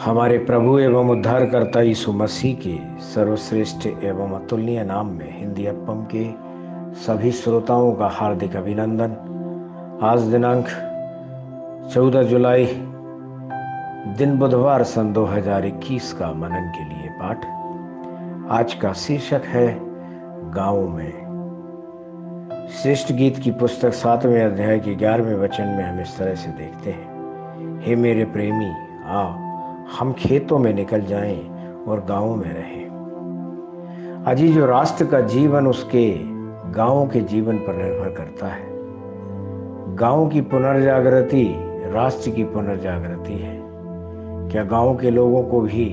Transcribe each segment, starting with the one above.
हमारे प्रभु एवं उद्धारकर्ता यीशु मसीह के सर्वश्रेष्ठ एवं अतुलनीय नाम में हिंदी एफएम के सभी श्रोताओं का हार्दिक अभिनंदन। आज दिनांक 14 जुलाई दिन बुधवार सन 2021 का मनन के लिए पाठ। आज का शीर्षक है गाँव में। श्रेष्ठ गीत की पुस्तक 7वें अध्याय के 11वें वचन में हम इस तरह से देखते हैं, हे मेरे प्रेमी आ हम खेतों में निकल जाएं और गांवों में रहें। अजी जो राष्ट्र का जीवन उसके गांवों के जीवन पर निर्भर करता है। गांव की पुनर्जागृति राष्ट्र की पुनर्जागृति है। क्या गांव के लोगों को भी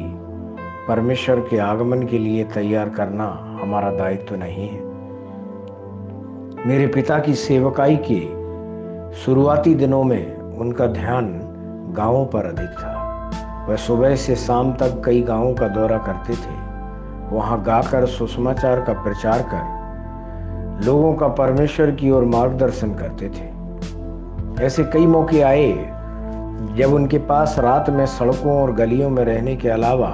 परमेश्वर के आगमन के लिए तैयार करना हमारा दायित्व नहीं है? मेरे पिता की सेवकाई के शुरुआती दिनों में उनका ध्यान गांवों पर अधिक था। वह सुबह से शाम तक कई गांवों का दौरा करते थे। वहां गाकर सुसमाचार का प्रचार कर लोगों का परमेश्वर की ओर मार्गदर्शन करते थे। ऐसे कई मौके आए जब उनके पास रात में सड़कों और गलियों में रहने के अलावा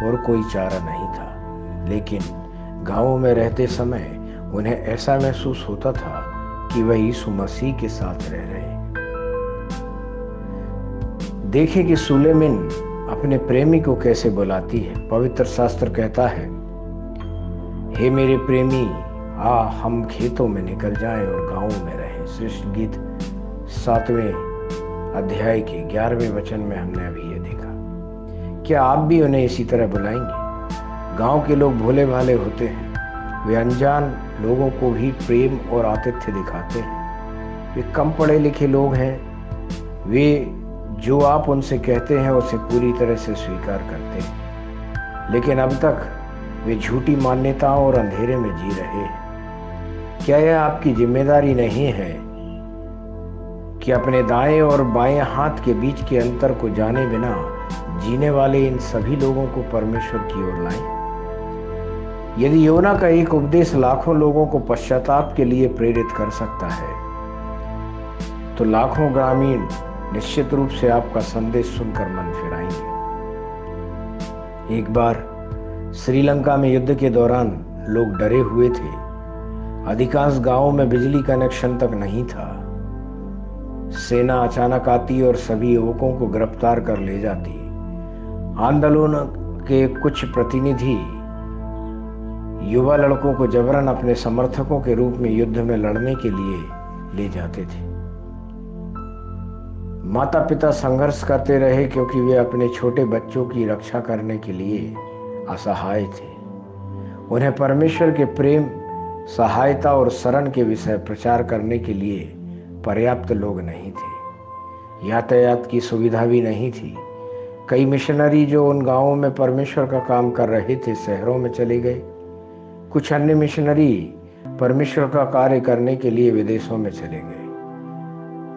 और कोई चारा नहीं था। लेकिन गांवों में रहते समय उन्हें ऐसा महसूस होता था कि वह यीशु मसीह के साथ रह रहे हैं। देखें कि सुलेमिन अपने प्रेमी को कैसे बुलाती है। पवित्र शास्त्र कहता है, हे मेरे प्रेमी आ हम खेतों में निकल जाएं और गांवों में रहें। श्रेष्ठ गीत 7वें अध्याय के 11वें वचन में हमने अभी ये देखा। क्या आप भी उन्हें इसी तरह बुलाएंगे? गांव के लोग भोले भाले होते हैं। वे अनजान लोगों को भी प्रेम और आतिथ्य दिखाते हैं। वे कम पढ़े लिखे लोग हैं। वे जो आप उनसे कहते हैं उसे पूरी तरह से स्वीकार करते हैं, लेकिन अब तक वे झूठी मान्यताओं और अंधेरे में जी रहे हैं। क्या यह आपकी जिम्मेदारी नहीं है कि अपने दाएं और बाएं हाथ के बीच के अंतर को जाने बिना जीने वाले इन सभी लोगों को परमेश्वर की ओर लाएं? यदि योना का एक उपदेश लाखों लोगों को पश्चाताप के लिए प्रेरित कर सकता है, तो लाखों ग्रामीण निश्चित रूप से आपका संदेश सुनकर मन फिराएंगे। एक बार श्रीलंका में युद्ध के दौरान लोग डरे हुए थे। अधिकांश गांवों में बिजली कनेक्शन तक नहीं था। सेना अचानक आती और सभी युवकों को गिरफ्तार कर ले जाती। आंदोलन के कुछ प्रतिनिधि युवा लड़कों को जबरन अपने समर्थकों के रूप में युद्ध में लड़ने के लिए ले जाते थे। माता पिता संघर्ष करते रहे क्योंकि वे अपने छोटे बच्चों की रक्षा करने के लिए असहाय थे। उन्हें परमेश्वर के प्रेम, सहायता और शरण के विषय प्रचार करने के लिए पर्याप्त लोग नहीं थे। यातायात की सुविधा भी नहीं थी। कई मिशनरी जो उन गांवों में परमेश्वर का काम कर रहे थे शहरों में चले गए। कुछ अन्य मिशनरी परमेश्वर का कार्य करने के लिए विदेशों में चले गए।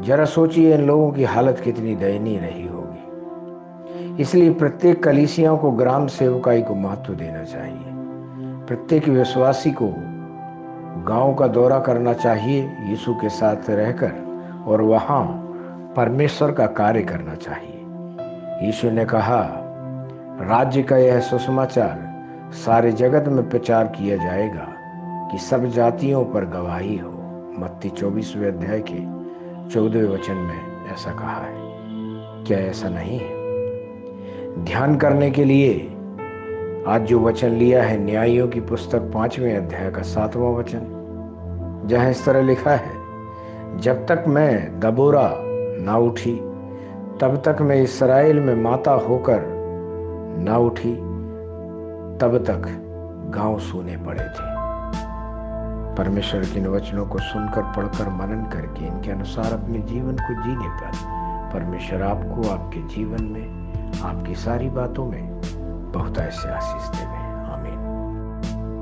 जरा सोचिए इन लोगों की हालत कितनी दयनीय रही होगी। इसलिए प्रत्येक कलीसिया को ग्राम सेवकाई को महत्व देना चाहिए। प्रत्येक विश्वासी को गांव का दौरा करना चाहिए, यीशु के साथ रहकर, और वहां परमेश्वर का कार्य करना चाहिए। यीशु ने कहा, राज्य का यह सुसमाचार सारे जगत में प्रचार किया जाएगा कि सब जातियों पर गवाही हो। मत्ती 24वें अध्याय के 14वें वचन में ऐसा कहा है। क्या ऐसा नहीं है? ध्यान करने के लिए आज जो वचन लिया है न्यायियों की पुस्तक 5वें अध्याय का 7वां वचन, जहां इस तरह लिखा है, जब तक मैं दबोरा ना उठी तब तक मैं इस्राएल में माता होकर ना उठी, तब तक गांव सूने पड़े थे। परमेश्वर के इन वचनों को सुनकर, पढ़कर, मनन करके इनके अनुसार अपने जीवन को जीने पर परमेश्वर आपको आपके जीवन में, आपकी सारी बातों में बहुत ऐसे आशीष देवे।